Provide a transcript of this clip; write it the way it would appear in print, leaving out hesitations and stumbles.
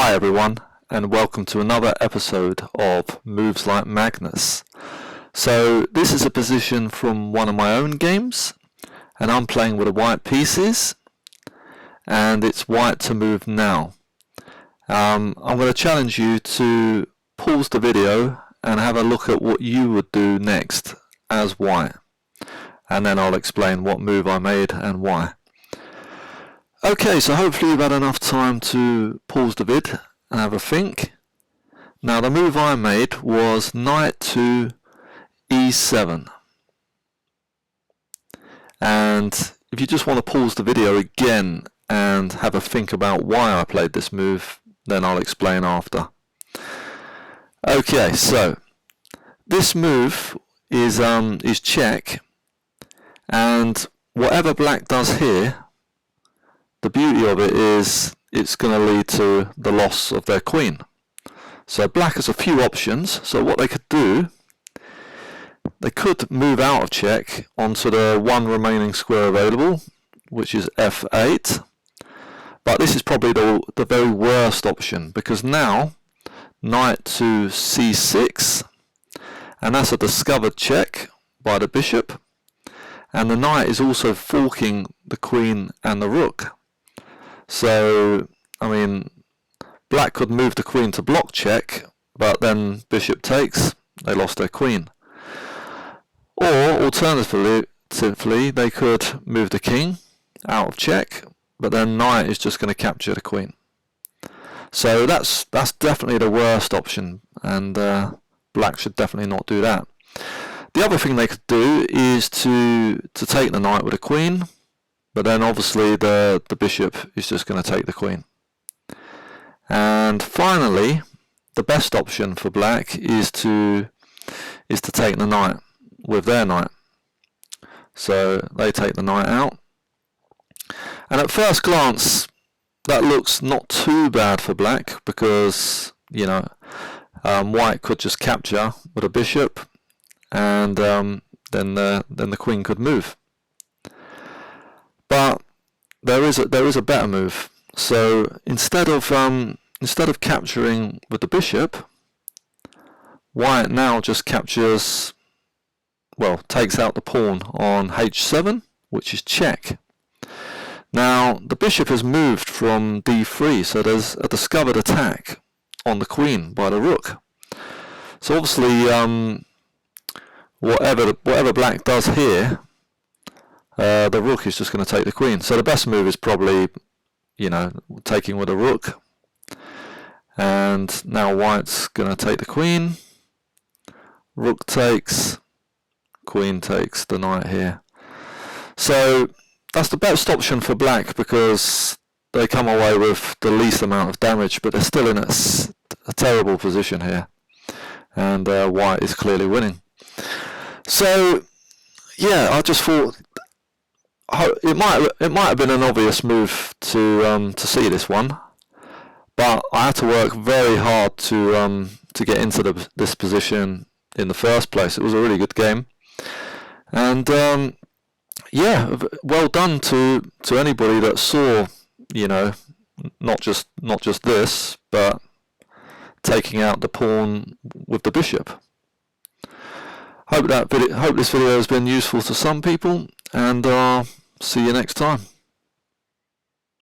Hi everyone, and welcome to another episode of Moves Like Magnus. So this is a position from one of my own games, and I'm playing with the white pieces, and it's white to move now. I'm going to challenge you to pause the video and have a look at what you would do next as white, and then I'll explain what move I made and why. Okay, so hopefully you've had enough time to pause the vid and have a think. Now the move I made was knight to e7. And if you just want to pause the video again and have a think about why I played this move, then I'll explain after. Okay, so this move is check, and whatever black does here, the beauty of it is it's going to lead to the loss of their queen. So black has a few options. So what they could do, they could move out of check onto the one remaining square available, which is f8. But this is probably the very worst option, because now knight to c6, and that's a discovered check by the bishop, and the knight is also forking the queen and the rook. So, I mean, black could move the queen to block check, but then bishop takes, they lost their queen. Or, alternatively, they could move the king out of check, but then knight is just going to capture the queen. So that's definitely the worst option, and black should definitely not do that. The other thing they could do is to take the knight with a queen, but then obviously the bishop is just going to take the queen. And finally, the best option for black is to take the knight with their knight. So they take the knight out. And at first glance, that looks not too bad for black, because, you know, white could just capture with a bishop, and then the queen could move. But there is a better move. So instead of capturing with the bishop, white now just captures, well, takes out the pawn on h7, which is check. Now the bishop has moved from d3, so there's a discovered attack on the queen by the rook. So obviously, whatever black does here, the rook is just going to take the queen. So the best move is probably, you know, taking with a rook. And now white's going to take the queen. Rook takes, queen takes the knight here. So that's the best option for black, because they come away with the least amount of damage, but they're still in a terrible position here. And white is clearly winning. So yeah, I just thought it might have been an obvious move to see this one, but I had to work very hard to get into this position in the first place. It was a really good game, and yeah, well done to anybody that saw, you know, not just this, but taking out the pawn with the bishop. Hope this video has been useful to some people, and see you next time.